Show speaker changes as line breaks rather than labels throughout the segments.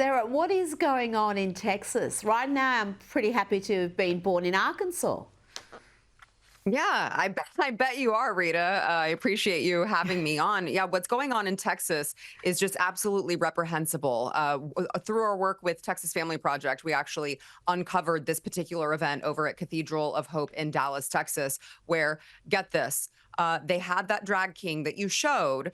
Sarah, what is going on in Texas? Right now, I'm pretty happy to have been born in Arkansas.
Yeah, I bet you are, Rita. I appreciate you having me on. Yeah, what's going on in Texas is just absolutely reprehensible. Through our work with Texas Family Project, we actually uncovered this particular event over at Cathedral of Hope in Dallas, Texas, where, get this, they had that drag king that you showed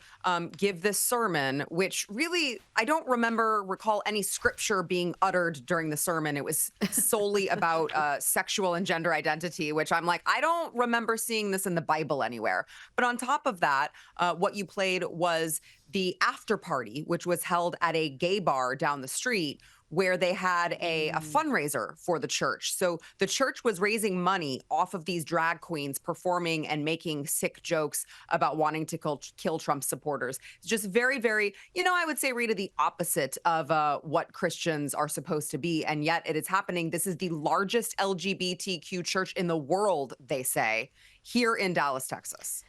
give this sermon, which really, I don't recall any scripture being uttered during the sermon. It was solely about sexual and gender identity, which I'm like, I don't remember seeing this in the Bible anywhere. But on top of that, what you played was the after party, which was held at a gay bar down the street, where they had a fundraiser for the church. So the church was raising money off of these drag queens performing and making sick jokes about wanting to kill Trump supporters. It's just very, very, I would say, Rita, the opposite of what Christians are supposed to be. And yet it is happening. This is the largest LGBTQ church in the world, they say, here in Dallas, Texas.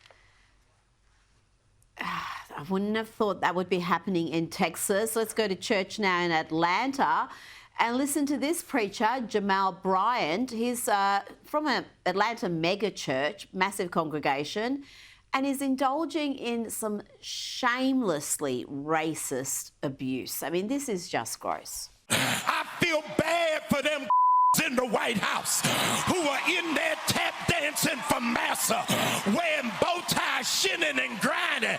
I wouldn't have thought that would be happening in Texas. Let's go to church now in Atlanta and listen to this preacher, Jamal Bryant. He's from an Atlanta mega church, massive congregation, and is indulging in some shamelessly racist abuse. I mean, this is just gross.
I feel bad for them in the White House who are in there tap dancing for massa, wearing bow ties, shinning and grinding,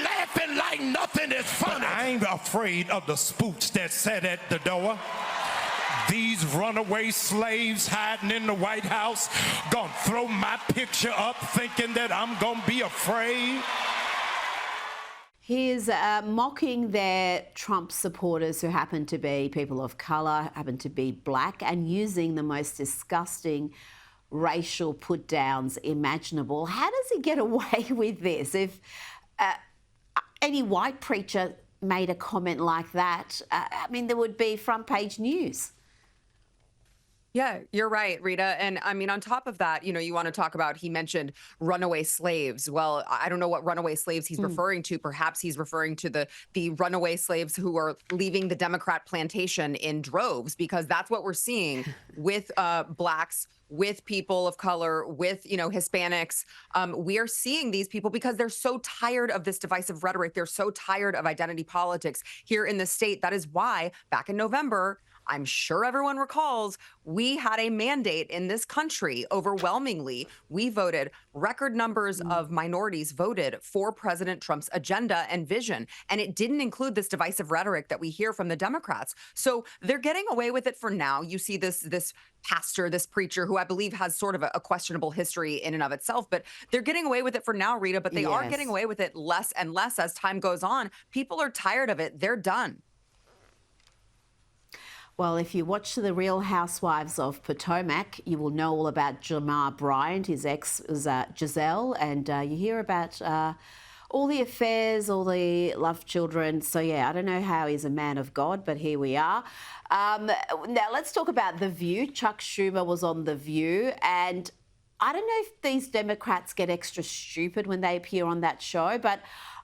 laughing like nothing is funny. But I ain't afraid of the spooks that sat at the door. These runaway slaves hiding in the White House gonna throw my picture up thinking that I'm gonna be afraid.
He is mocking their Trump supporters who happen to be people of colour, happen to be black, and using the most disgusting racial put-downs imaginable. How does he get away with this? If any white preacher made a comment like that, I mean, there would be front-page news.
Yeah, you're right, Rita. And I mean, on top of that, you want to talk about, he mentioned runaway slaves. Well, I don't know what runaway slaves he's referring to. Perhaps he's referring to the runaway slaves who are leaving the Democrat plantation in droves, because that's what we're seeing with blacks, with people of color, with, Hispanics. We are seeing these people because they're so tired of this divisive rhetoric. They're so tired of identity politics here in the state. That is why back in November, I'm sure everyone recalls, we had a mandate in this country. Overwhelmingly, we voted, record numbers of minorities voted for President Trump's agenda and vision. And it didn't include this divisive rhetoric that we hear from the Democrats. So they're getting away with it for now. You see this pastor, this preacher, who I believe has sort of a questionable history in and of itself, but they're getting away with it for now, Rita, but they are getting away with it less and less as time goes on. People are tired of it. They're done.
Well, if you watch The Real Housewives of Potomac, you will know all about Jamal Bryant. His ex was Giselle, and you hear about all the affairs, all the love children. So, yeah, I don't know how he's a man of God, but here we are. Now, let's talk about The View. Chuck Schumer was on The View, and I don't know if these Democrats get extra stupid when they appear on that show, but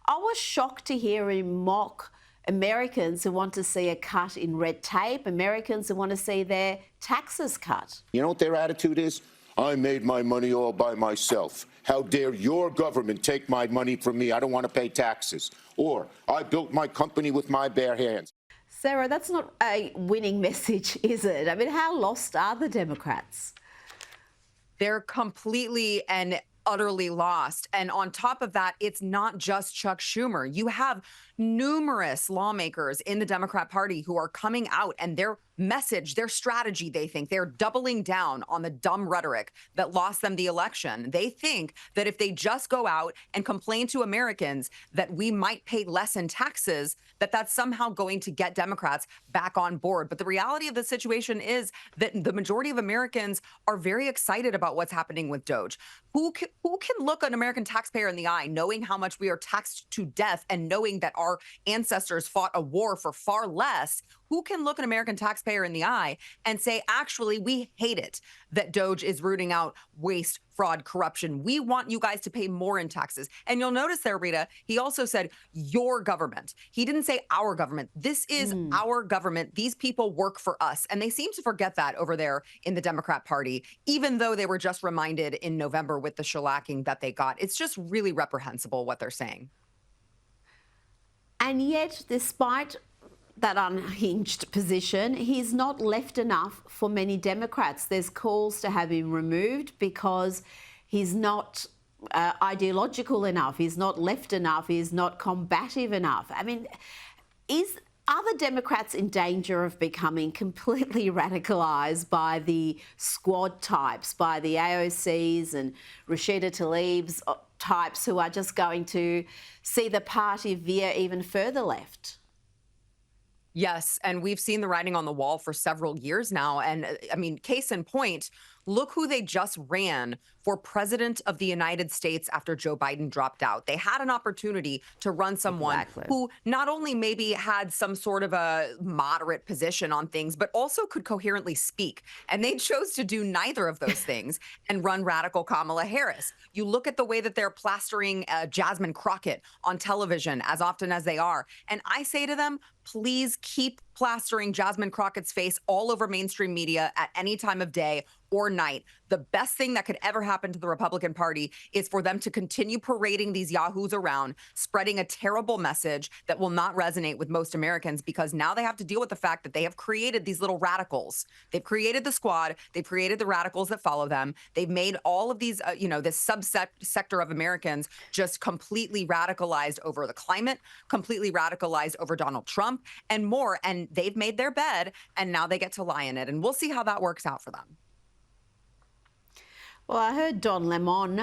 I was shocked to hear him mock Americans who want to see a cut in red tape, Americans who want to see their taxes cut.
You know what their attitude is? I made my money all by myself. How dare your government take my money from me? I don't want to pay taxes. Or I built my company with my bare hands.
Sarah, that's not a winning message, is it? I mean, how lost are the Democrats?
They're completely and utterly lost. And on top of that, it's not just Chuck Schumer. You have numerous lawmakers in the Democrat Party who are coming out, and their message, their strategy, they think they're doubling down on the dumb rhetoric that lost them the election. They think that if they just go out and complain to Americans that we might pay less in taxes, that that's somehow going to get Democrats back on board. But the reality of the situation is that the majority of Americans are very excited about what's happening with DOGE. Who can look an American taxpayer in the eye, knowing how much we are taxed to death and knowing that our ancestors fought a war for far less? Who can look an American taxpayer in the eye and say, actually, we hate it that DOGE is rooting out waste, fraud, corruption. We want you guys to pay more in taxes. And you'll notice there, Rita, he also said your government. He didn't say our government. This is our government. These people work for us. And they seem to forget that over there in the Democrat Party, even though they were just reminded in November with the shellacking that they got. It's just really reprehensible what they're saying.
And yet, despite that unhinged position, he's not left enough for many Democrats. There's calls to have him removed because he's not ideological enough, he's not left enough, he's not combative enough. I mean, are the Democrats in danger of becoming completely radicalised by the squad types, by the AOCs and Rashida Tlaib's types who are just going to see the party veer even further left?
Yes, and we've seen the writing on the wall for several years now. And I mean, case in point, look who they just ran for president of the United States after Joe Biden dropped out. They had an opportunity to run someone who not only maybe had some sort of a moderate position on things, but also could coherently speak. And they chose to do neither of those things and run radical Kamala Harris. You look at the way that they're plastering Jasmine Crockett on television as often as they are. And I say to them, please keep plastering Jasmine Crockett's face all over mainstream media at any time of day or night. The best thing that could ever happen to the Republican Party is for them to continue parading these yahoos around, spreading a terrible message that will not resonate with most Americans, because now they have to deal with the fact that they have created these little radicals. They've created the squad. They've created the radicals that follow them. They've made all of these, this sector of Americans just completely radicalized over the climate, completely radicalized over Donald Trump and more. And they've made their bed, and now they get to lie in it. And we'll see how that works out for them.
Well, I heard Don Lemon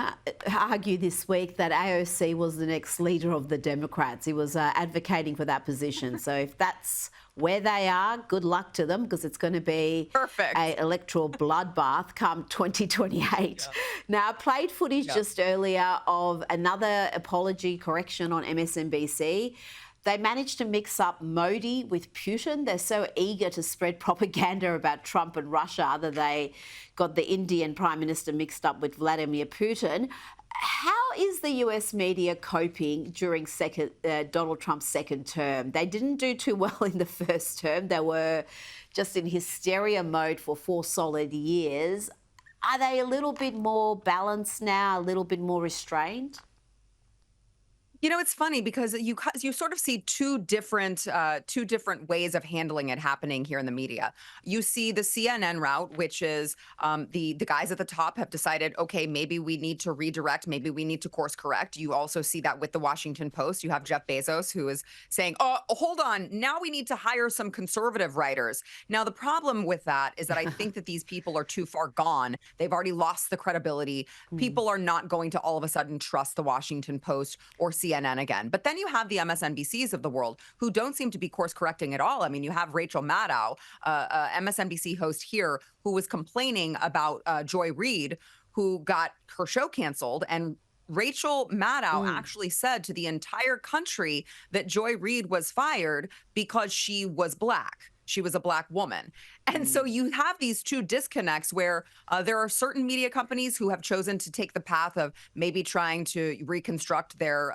argue this week that AOC was the next leader of the Democrats. He was advocating for that position. So if that's where they are, good luck to them, because it's going to be an electoral bloodbath come 2028. Yeah. Now, I played footage just earlier of another apology correction on MSNBC. They managed to mix up Modi with Putin. They're so eager to spread propaganda about Trump and Russia that they got the Indian Prime Minister mixed up with Vladimir Putin. How is the US media coping during Donald Trump's second term? They didn't do too well in the first term. They were just in hysteria mode for 4 solid years. Are they a little bit more balanced now, a little bit more restrained?
You know, it's funny because you sort of see two different ways of handling it happening here in the media. You see the CNN route, which is the guys at the top have decided, okay, maybe we need to redirect, maybe we need to course correct. You also see that with the Washington Post. You have Jeff Bezos, who is saying, oh, hold on, now we need to hire some conservative writers. Now, the problem with that is that I think that these people are too far gone. They've already lost the credibility. People are not going to all of a sudden trust the Washington Post or CNN again. But then you have the MSNBCs of the world who don't seem to be course correcting at all. I mean, you have Rachel Maddow, MSNBC host here, who was complaining about Joy Reid, who got her show canceled. And Rachel Maddow actually said to the entire country that Joy Reid was fired because she was Black. She was a Black woman. And so you have these two disconnects where there are certain media companies who have chosen to take the path of maybe trying to reconstruct their,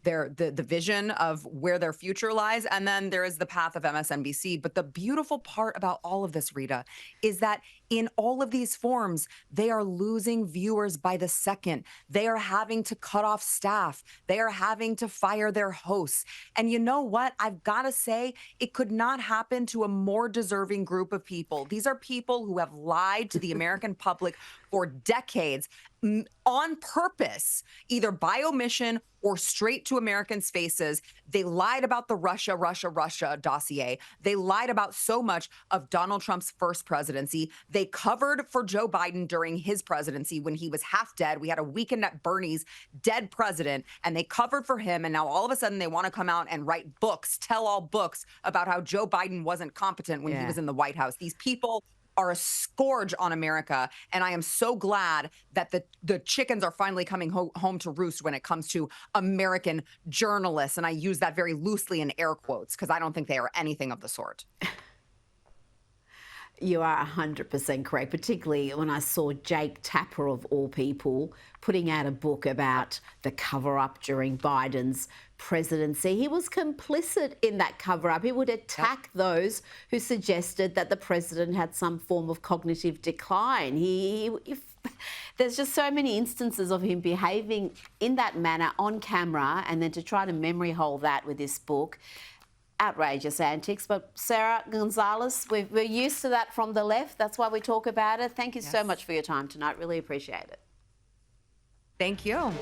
the vision of where their future lies. And then there is the path of MSNBC. But the beautiful part about all of this, Rita, is that in all of these forms, they are losing viewers by the second. They are having to cut off staff. They are having to fire their hosts. And you know what? I've got to say, it could not happen to a more deserving group of people. These are people who have lied to the American public for decades on purpose, either by omission or straight to Americans' faces. They lied about the Russia dossier. They lied about so much of Donald Trump's first presidency. They covered for Joe Biden during his presidency when he was half dead. We had a weekend at Bernie's dead president, and they covered for him. And now all of a sudden they want to come out and write books, tell all books about how Joe Biden wasn't competent when he was in the White House. These people are a scourge on America. And I am so glad that the chickens are finally coming home to roost when it comes to American journalists. And I use that very loosely in air quotes because I don't think they are anything of the sort.
You are 100% correct, particularly when I saw Jake Tapper, of all people, putting out a book about the cover-up during Biden's presidency. He was complicit in that cover-up. He would attack those who suggested that the president had some form of cognitive decline. There's just so many instances of him behaving in that manner on camera, and then to try to memory hole that with this book. Outrageous antics. But Sara, Gonzales, we're used to that from the left. That's why we talk about it. Thank you so much for your time tonight. Really appreciate it.
Thank you.